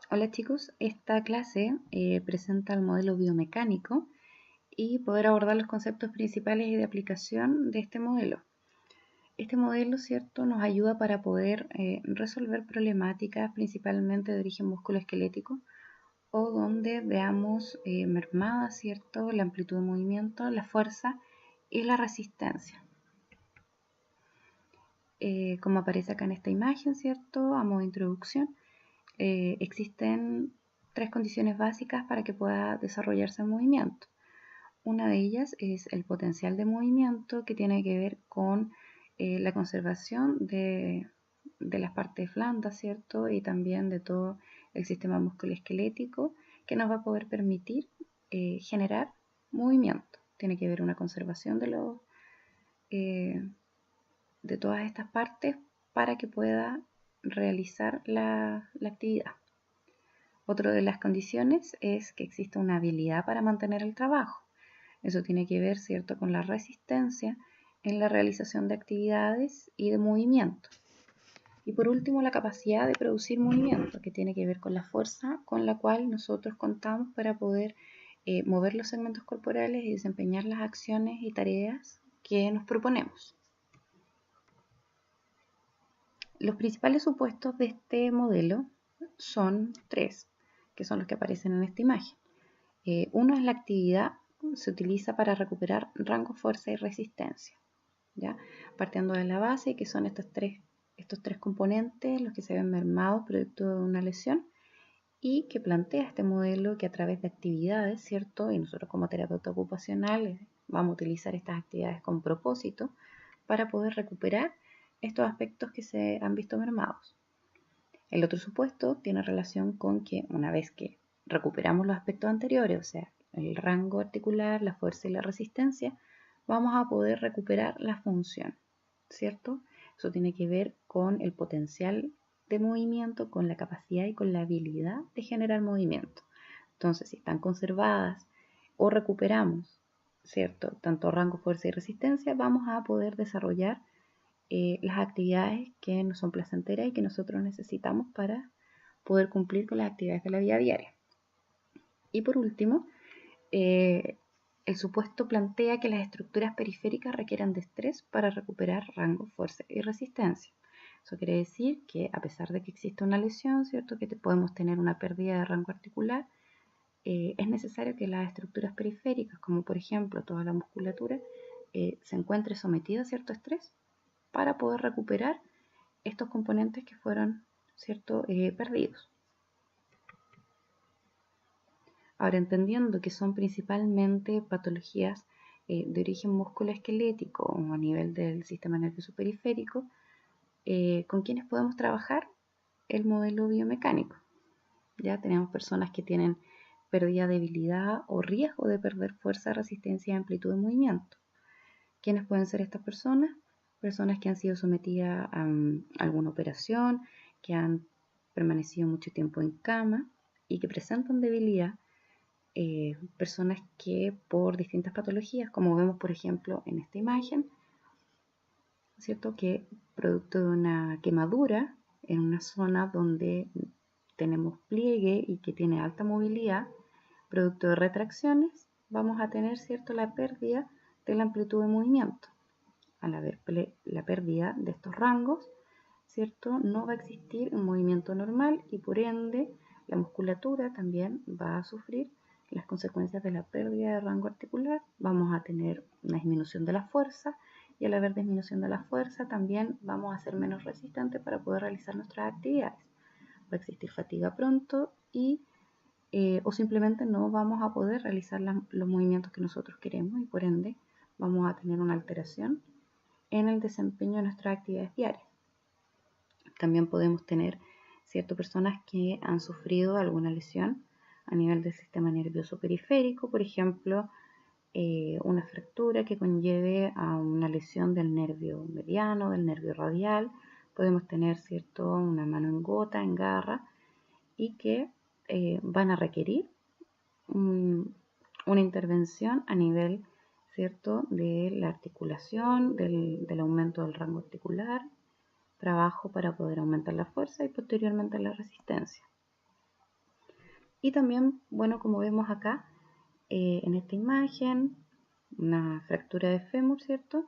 Hola chicos, esta clase presenta el modelo biomecánico y poder abordar los conceptos principales y de aplicación de este modelo. Este modelo, ¿cierto?, nos ayuda para poder resolver problemáticas principalmente de origen musculoesquelético o donde veamos mermada, ¿cierto?, la amplitud de movimiento, la fuerza y la resistencia. Como aparece acá en esta imagen, ¿cierto?, a modo de introducción, existen tres condiciones básicas para que pueda desarrollarse el movimiento. Una de ellas es el potencial de movimiento, que tiene que ver con la conservación de las partes blandas, ¿cierto? Y también de todo el sistema musculoesquelético que nos va a poder permitir generar movimiento. Tiene que ver una conservación de todas estas partes para que pueda realizar la actividad. Otra de las condiciones es que exista una habilidad para mantener el trabajo. Eso tiene que ver, ¿cierto?, con la resistencia en la realización de actividades y de movimiento. Y por último, la capacidad de producir movimiento, que tiene que ver con la fuerza con la cual nosotros contamos para poder mover los segmentos corporales y desempeñar las acciones y tareas que nos proponemos. Los principales supuestos de este modelo son tres, que son los que aparecen en esta imagen. Uno es la actividad, se utiliza para recuperar rango, fuerza y resistencia, ¿ya? Partiendo de la base, que son estos tres componentes, los que se ven mermados producto de una lesión, y que plantea este modelo que a través de actividades, ¿cierto? Y nosotros como terapeuta ocupacional vamos a utilizar estas actividades con propósito para poder recuperar estos aspectos que se han visto mermados. El otro supuesto tiene relación con que una vez que recuperamos los aspectos anteriores, o sea, el rango articular, la fuerza y la resistencia, vamos a poder recuperar la función, ¿cierto? Eso tiene que ver con el potencial de movimiento, con la capacidad y con la habilidad de generar movimiento. Entonces, si están conservadas o recuperamos, ¿cierto?, tanto rango, fuerza y resistencia, vamos a poder desarrollar las actividades que nos son placenteras y que nosotros necesitamos para poder cumplir con las actividades de la vida diaria. Y por último, el supuesto plantea que las estructuras periféricas requieren de estrés para recuperar rango, fuerza y resistencia. Eso quiere decir que a pesar de que exista una lesión, ¿cierto?, que podemos tener una pérdida de rango articular, es necesario que las estructuras periféricas, como por ejemplo toda la musculatura, se encuentre sometida a cierto estrés para poder recuperar estos componentes que fueron, ¿cierto?, perdidos. Ahora, entendiendo que son principalmente patologías de origen musculoesquelético o a nivel del sistema nervioso periférico, ¿con quiénes podemos trabajar? El modelo biomecánico. Ya tenemos personas que tienen pérdida de habilidad o riesgo de perder fuerza, resistencia y amplitud de movimiento. ¿Quiénes pueden ser estas personas? Personas que han sido sometidas a alguna operación, que han permanecido mucho tiempo en cama y que presentan debilidad. Personas que por distintas patologías, como vemos por ejemplo en esta imagen, ¿cierto?, que producto de una quemadura en una zona donde tenemos pliegue y que tiene alta movilidad, producto de retracciones, vamos a tener, ¿cierto?, la pérdida de la amplitud de movimiento. Al haber la pérdida de estos rangos, ¿cierto?, no va a existir un movimiento normal y por ende la musculatura también va a sufrir las consecuencias de la pérdida de rango articular. Vamos a tener una disminución de la fuerza y al haber disminución de la fuerza también vamos a ser menos resistentes para poder realizar nuestras actividades. Va a existir fatiga pronto y o simplemente no vamos a poder realizar los movimientos que nosotros queremos y por ende vamos a tener una alteración en el desempeño de nuestras actividades diarias. También podemos tener ciertas personas que han sufrido alguna lesión a nivel del sistema nervioso periférico, por ejemplo, una fractura que conlleve a una lesión del nervio mediano, del nervio radial. Podemos tener, ¿cierto?, una mano en gota, en garra, y que van a requerir una intervención a nivel, ¿cierto?, de la articulación, del aumento del rango articular, trabajo para poder aumentar la fuerza y posteriormente la resistencia. Y también, bueno, como vemos acá en esta imagen, una fractura de fémur, ¿cierto?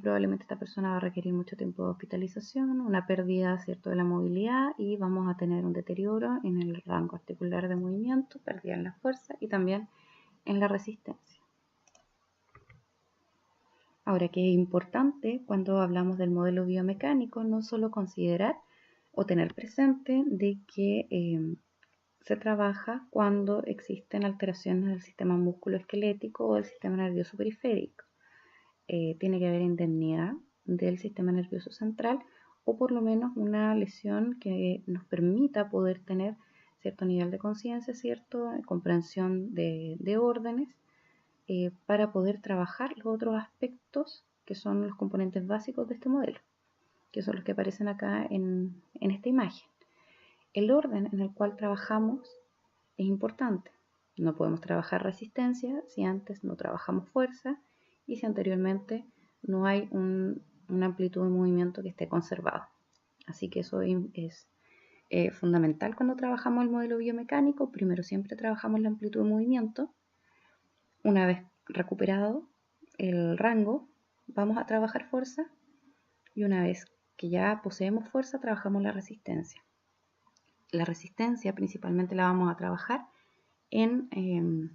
Probablemente esta persona va a requerir mucho tiempo de hospitalización, una pérdida, ¿cierto?, de la movilidad, y vamos a tener un deterioro en el rango articular de movimiento, pérdida en la fuerza y también en la resistencia. Ahora, que es importante cuando hablamos del modelo biomecánico, no solo considerar o tener presente de que se trabaja cuando existen alteraciones del sistema musculoesquelético o del sistema nervioso periférico. Tiene que haber indemnidad del sistema nervioso central, o por lo menos una lesión que nos permita poder tener cierto nivel de conciencia, cierta comprensión de órdenes, para poder trabajar los otros aspectos que son los componentes básicos de este modelo, que son los que aparecen acá en esta imagen. El orden en el cual trabajamos es importante. No podemos trabajar resistencia si antes no trabajamos fuerza y si anteriormente no hay una amplitud de movimiento que esté conservado. Así que eso es fundamental cuando trabajamos el modelo biomecánico. Primero siempre trabajamos la amplitud de movimiento. Una vez recuperado el rango, vamos a trabajar fuerza, y una vez que ya poseemos fuerza, trabajamos la resistencia. La resistencia principalmente la vamos a trabajar en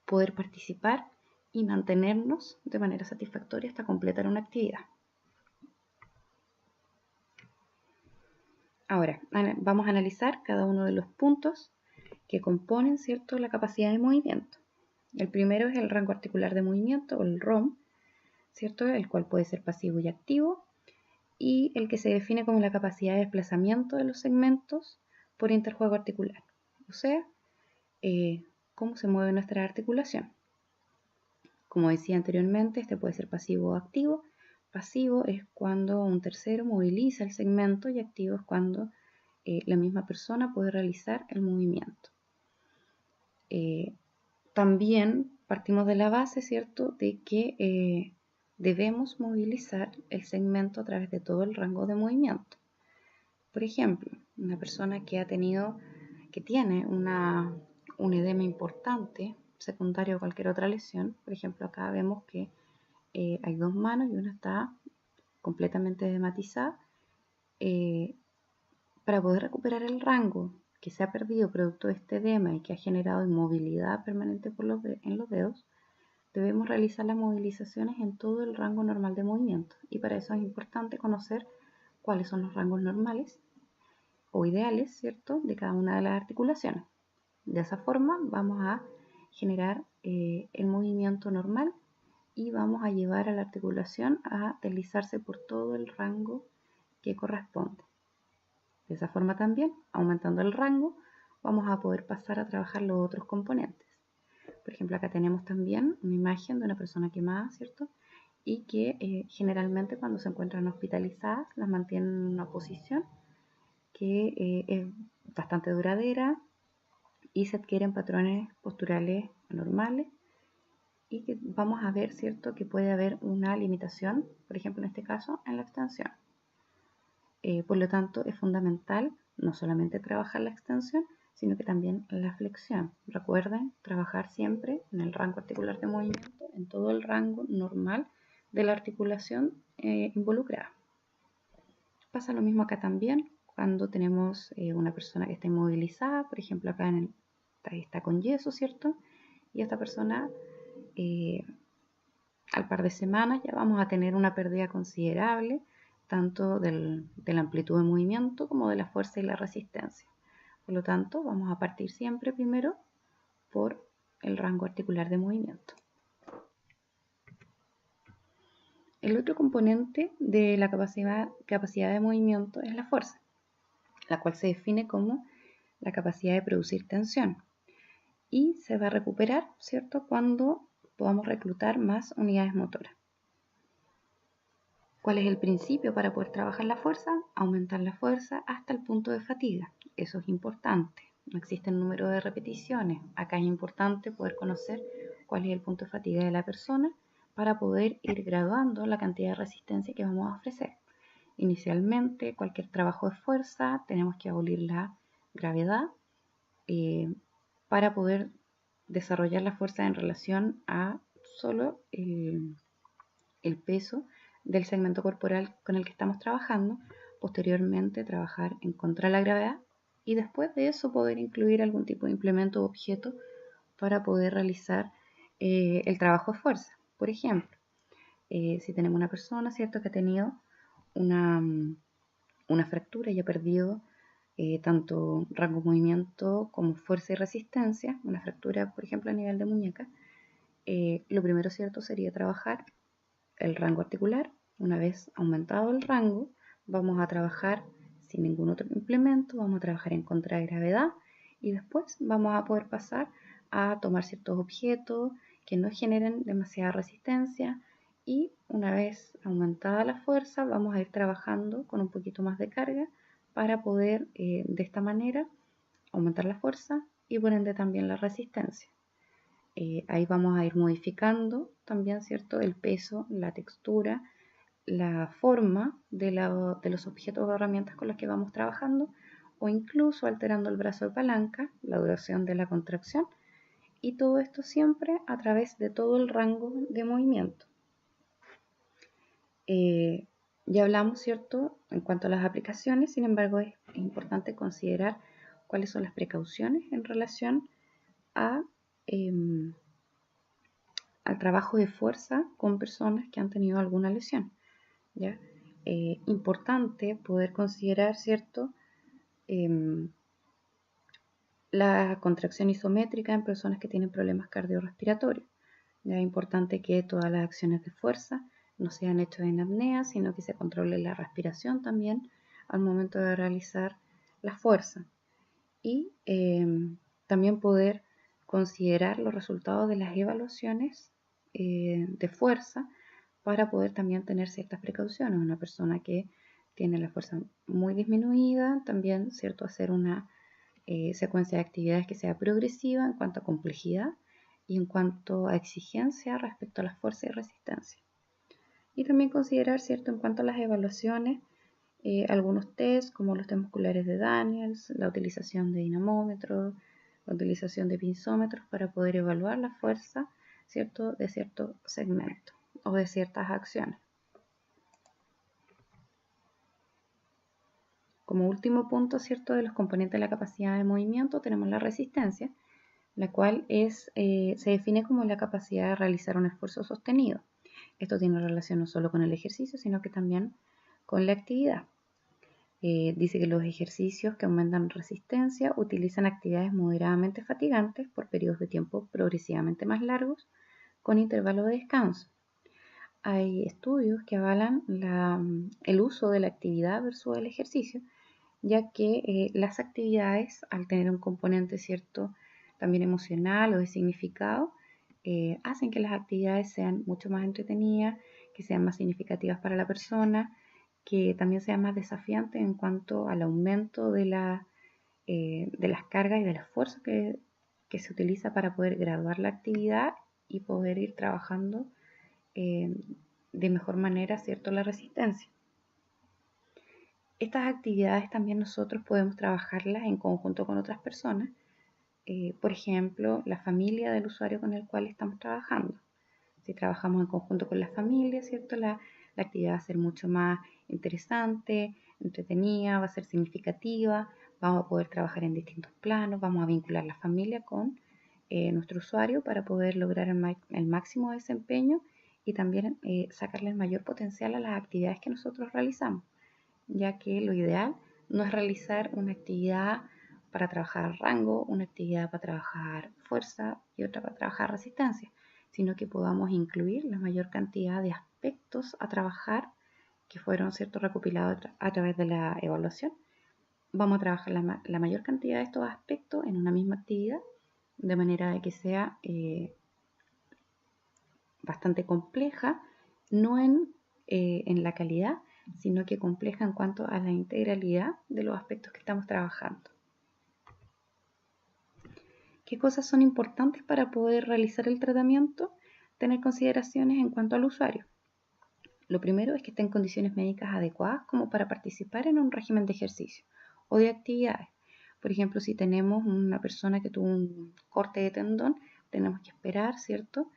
poder participar y mantenernos de manera satisfactoria hasta completar una actividad. Ahora, vamos a analizar cada uno de los puntos que componen, ¿cierto?, la capacidad de movimiento. El primero es el rango articular de movimiento, o el ROM, ¿cierto?, el cual puede ser pasivo y activo, y el que se define como la capacidad de desplazamiento de los segmentos por interjuego articular, o sea, cómo se mueve nuestra articulación. Como decía anteriormente, este puede ser pasivo o activo. Pasivo es cuando un tercero moviliza el segmento, y activo es cuando la misma persona puede realizar el movimiento. También partimos de la base, ¿cierto?, de que debemos movilizar el segmento a través de todo el rango de movimiento. Por ejemplo, una persona que tiene un edema importante, secundario a cualquier otra lesión. Por ejemplo, acá vemos que hay dos manos y una está completamente edematizada. Para poder recuperar el rango que se ha perdido producto de este edema y que ha generado inmovilidad permanente en los dedos, debemos realizar las movilizaciones en todo el rango normal de movimiento, y para eso es importante conocer cuáles son los rangos normales o ideales, ¿cierto?, de cada una de las articulaciones. De esa forma vamos a generar el movimiento normal y vamos a llevar a la articulación a deslizarse por todo el rango que corresponde. De esa forma también, aumentando el rango, vamos a poder pasar a trabajar los otros componentes. Por ejemplo, acá tenemos también una imagen de una persona quemada, ¿cierto?, y que generalmente cuando se encuentran hospitalizadas las mantienen en una posición que es bastante duradera, y se adquieren patrones posturales anormales, y que vamos a ver, ¿cierto?, que puede haber una limitación, por ejemplo en este caso, en la extensión. Por lo tanto, es fundamental no solamente trabajar la extensión, sino que también la flexión. Recuerden trabajar siempre en el rango articular de movimiento, en todo el rango normal de la articulación involucrada. Pasa lo mismo acá también cuando tenemos una persona que está inmovilizada. Por ejemplo, acá está con yeso, ¿cierto? Y esta persona, al par de semanas, ya vamos a tener una pérdida considerable, tanto de la amplitud de movimiento como de la fuerza y la resistencia. Por lo tanto, vamos a partir siempre primero por el rango articular de movimiento. El otro componente de la capacidad de movimiento es la fuerza, la cual se define como la capacidad de producir tensión, y se va a recuperar, ¿cierto?, cuando podamos reclutar más unidades motoras. ¿Cuál es el principio para poder trabajar la fuerza? Aumentar la fuerza hasta el punto de fatiga. Eso es importante. No existe el número de repeticiones. Acá es importante poder conocer cuál es el punto de fatiga de la persona para poder ir graduando la cantidad de resistencia que vamos a ofrecer. Inicialmente, cualquier trabajo de fuerza, tenemos que abolir la gravedad para poder desarrollar la fuerza en relación a solo el peso del segmento corporal con el que estamos trabajando. Posteriormente trabajar en contra de la gravedad y después de eso poder incluir algún tipo de implemento o objeto para poder realizar el trabajo de fuerza. Por ejemplo, si tenemos una persona, ¿cierto?, que ha tenido una fractura y ha perdido tanto rango de movimiento como fuerza y resistencia, una fractura, por ejemplo, a nivel de muñeca, lo primero, ¿cierto?, sería trabajar el rango articular. Una vez aumentado el rango, vamos a trabajar sin ningún otro implemento, vamos a trabajar en contra de gravedad y después vamos a poder pasar a tomar ciertos objetos que no generen demasiada resistencia y una vez aumentada la fuerza vamos a ir trabajando con un poquito más de carga para poder de esta manera aumentar la fuerza y por ende también la resistencia. Ahí vamos a ir modificando también, ¿cierto?, el peso, la textura, la forma de los objetos o herramientas con los que vamos trabajando o incluso alterando el brazo de palanca, la duración de la contracción y todo esto siempre a través de todo el rango de movimiento. Ya hablamos, ¿cierto?, en cuanto a las aplicaciones, sin embargo es importante considerar cuáles son las precauciones en relación al trabajo de fuerza con personas que han tenido alguna lesión, ¿ya? Importante poder considerar, ¿cierto?, la contracción isométrica en personas que tienen problemas cardiorrespiratorios. Ya es importante que todas las acciones de fuerza no sean hechas en apnea, sino que se controle la respiración también al momento de realizar la fuerza. Y también poder considerar los resultados de las evaluaciones de fuerza para poder también tener ciertas precauciones. Una persona que tiene la fuerza muy disminuida, también, ¿cierto?, hacer una secuencia de actividades que sea progresiva en cuanto a complejidad y en cuanto a exigencia respecto a la fuerza y resistencia. Y también considerar, ¿cierto?, en cuanto a las evaluaciones, algunos test como los test musculares de Daniels, la utilización de dinamómetros, la utilización de pinzómetros para poder evaluar la fuerza, ¿cierto?, de cierto segmento o de ciertas acciones. Como último punto, ¿cierto?, de los componentes de la capacidad de movimiento tenemos la resistencia, la cual se define como la capacidad de realizar un esfuerzo sostenido. Esto tiene relación no solo con el ejercicio, sino que también con la actividad. Dice que los ejercicios que aumentan resistencia utilizan actividades moderadamente fatigantes por periodos de tiempo progresivamente más largos con intervalo de descanso. Hay estudios que avalan el uso de la actividad versus el ejercicio, ya que las actividades, al tener un componente, ¿cierto?, también emocional o de significado, hacen que las actividades sean mucho más entretenidas, que sean más significativas para la persona, que también sean más desafiantes en cuanto al aumento de las cargas y del esfuerzo que se utiliza para poder graduar la actividad y poder ir trabajando de mejor manera, ¿cierto?, la resistencia. Estas actividades también nosotros podemos trabajarlas en conjunto con otras personas, por ejemplo, la familia del usuario con el cual estamos trabajando. Si trabajamos en conjunto con la familia, ¿cierto?, la actividad va a ser mucho más interesante, entretenida, va a ser significativa, vamos a poder trabajar en distintos planos, vamos a vincular la familia con nuestro usuario para poder lograr el máximo desempeño y también sacarle el mayor potencial a las actividades que nosotros realizamos, ya que lo ideal no es realizar una actividad para trabajar rango, una actividad para trabajar fuerza y otra para trabajar resistencia, sino que podamos incluir la mayor cantidad de aspectos a trabajar que fueron, ¿cierto?, recopilados a través de la evaluación. Vamos a trabajar la mayor cantidad de estos aspectos en una misma actividad, de manera de que sea bastante compleja, no en la calidad, sino que compleja en cuanto a la integralidad de los aspectos que estamos trabajando. ¿Qué cosas son importantes para poder realizar el tratamiento? Tener consideraciones en cuanto al usuario. Lo primero es que esté en condiciones médicas adecuadas como para participar en un régimen de ejercicio o de actividades. Por ejemplo, si tenemos una persona que tuvo un corte de tendón, tenemos que esperar, ¿cierto?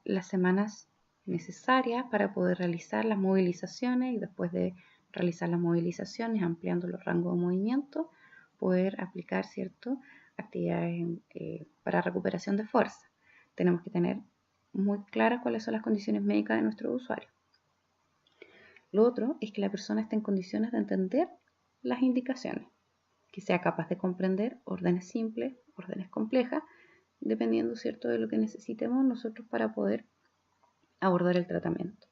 Las semanas necesarias para poder realizar las movilizaciones y después de realizar las movilizaciones, ampliando los rangos de movimiento, poder aplicar, ¿cierto? Actividades para recuperación de fuerza. Tenemos que tener muy claras cuáles son las condiciones médicas de nuestro usuario. Lo otro es que la persona esté en condiciones de entender las indicaciones, que sea capaz de comprender órdenes simples, órdenes complejas, dependiendo, ¿cierto?, de lo que necesitemos nosotros para poder abordar el tratamiento.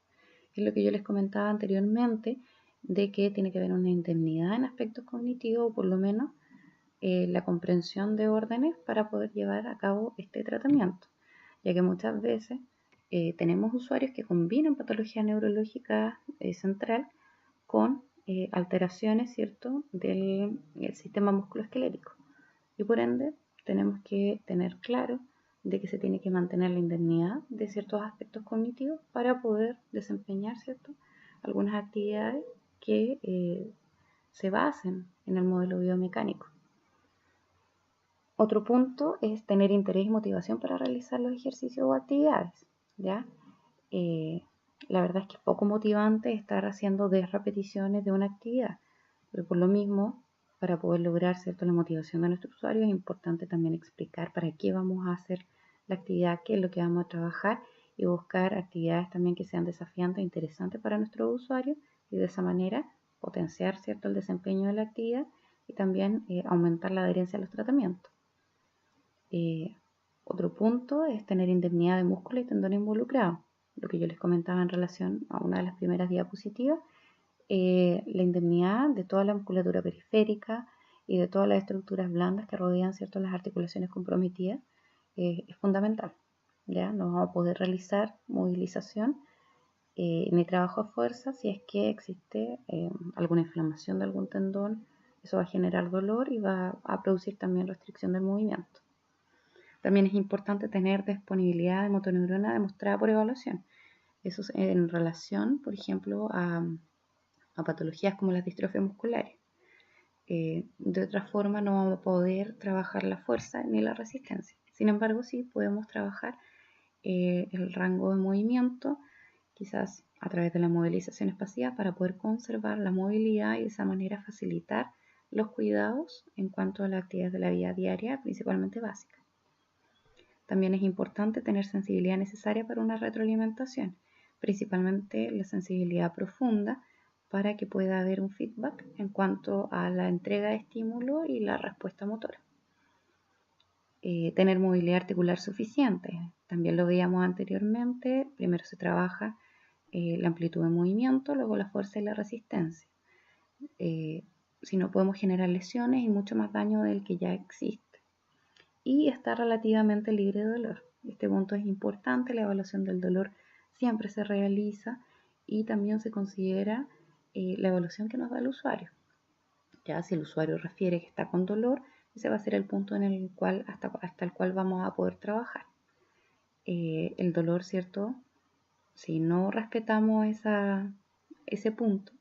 Es lo que yo les comentaba anteriormente, de que tiene que haber una indemnidad en aspectos cognitivos, o por lo menos la comprensión de órdenes para poder llevar a cabo este tratamiento, ya que muchas veces tenemos usuarios que combinan patología neurológica central con alteraciones, ¿cierto?, del sistema musculoesquelético. Y por ende, tenemos que tener claro de que se tiene que mantener la indemnidad de ciertos aspectos cognitivos para poder desempeñar, ¿cierto?, algunas actividades que se basen en el modelo biomecánico. Otro punto es tener interés y motivación para realizar los ejercicios o actividades, ¿ya? La verdad es que es poco motivante estar haciendo 10 repeticiones de una actividad, pero por lo mismo, para poder lograr, ¿cierto?, la motivación de nuestro usuario, es importante también explicar para qué vamos a hacer la actividad, qué es lo que vamos a trabajar y buscar actividades también que sean desafiantes e interesantes para nuestro usuario y de esa manera potenciar, ¿cierto?, el desempeño de la actividad y también aumentar la adherencia a los tratamientos. Otro punto es tener indemnidad de músculo y tendón involucrado, lo que yo les comentaba en relación a una de las primeras diapositivas. La indemnidad de toda la musculatura periférica y de todas las estructuras blandas que rodean, ¿cierto?, las articulaciones comprometidas es fundamental. ¿Ya? No vamos a poder realizar movilización ni trabajo a fuerza si es que existe alguna inflamación de algún tendón. Eso va a generar dolor y va a producir también restricción del movimiento. También es importante tener disponibilidad de motoneurona demostrada por evaluación. Eso es en relación, por ejemplo, a patologías como las distrofias musculares. De otra forma no vamos a poder trabajar la fuerza ni la resistencia. Sin embargo, sí podemos trabajar el rango de movimiento, quizás a través de la movilización pasiva, para poder conservar la movilidad y de esa manera facilitar los cuidados en cuanto a las actividades de la vida diaria, principalmente básicas. También es importante tener sensibilidad necesaria para una retroalimentación, principalmente la sensibilidad profunda, para que pueda haber un feedback en cuanto a la entrega de estímulo y la respuesta motora. Tener movilidad articular suficiente. También lo veíamos anteriormente. Primero se trabaja la amplitud de movimiento, luego la fuerza y la resistencia. Si no, podemos generar lesiones y mucho más daño del que ya existe. Y está relativamente libre de dolor. Este punto es importante. La evaluación del dolor siempre se realiza y también se considera la evaluación que nos da el usuario. Ya si el usuario refiere que está con dolor, ese va a ser el punto en el cual hasta el cual vamos a poder trabajar. El dolor, ¿cierto? Si no respetamos ese punto,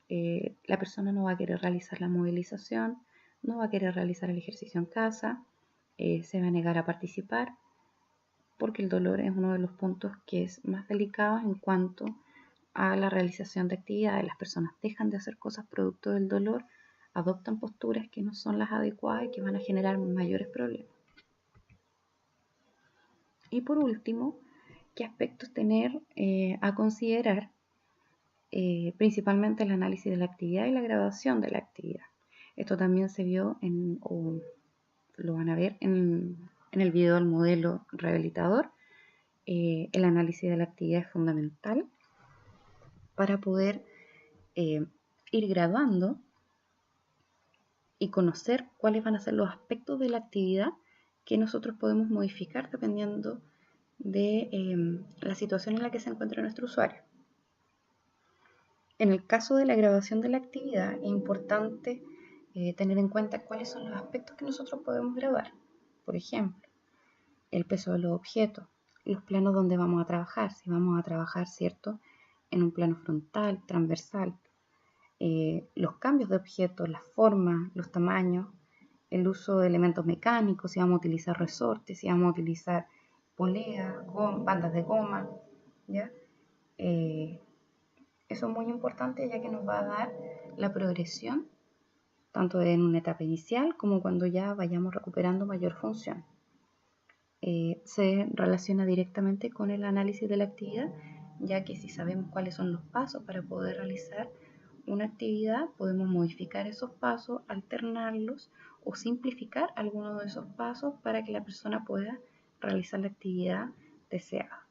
la persona no va a querer realizar la movilización, no va a querer realizar el ejercicio en casa, se va a negar a participar, porque el dolor es uno de los puntos que es más delicado en cuanto a la realización de actividades. Las personas dejan de hacer cosas producto del dolor, adoptan posturas que no son las adecuadas y que van a generar mayores problemas. Y por último, ¿qué aspectos tener a considerar? Principalmente el análisis de la actividad y la graduación de la actividad. Esto también se vio o lo van a ver en el video del modelo rehabilitador. El análisis de la actividad es fundamental para poder ir graduando y conocer cuáles van a ser los aspectos de la actividad que nosotros podemos modificar dependiendo de la situación en la que se encuentra nuestro usuario. En el caso de la graduación de la actividad es importante tener en cuenta cuáles son los aspectos que nosotros podemos graduar. Por ejemplo, el peso de los objetos, los planos donde vamos a trabajar, si vamos a trabajar, ¿cierto?, en un plano frontal, transversal, los cambios de objetos, las formas, los tamaños, el uso de elementos mecánicos, si vamos a utilizar resortes, si vamos a utilizar poleas, bandas de goma, ¿ya? Eso es muy importante ya que nos va a dar la progresión tanto en una etapa inicial como cuando ya vayamos recuperando mayor función. Se relaciona directamente con el análisis de la actividad, ya que si sabemos cuáles son los pasos para poder realizar una actividad, podemos modificar esos pasos, alternarlos o simplificar algunos de esos pasos para que la persona pueda realizar la actividad deseada.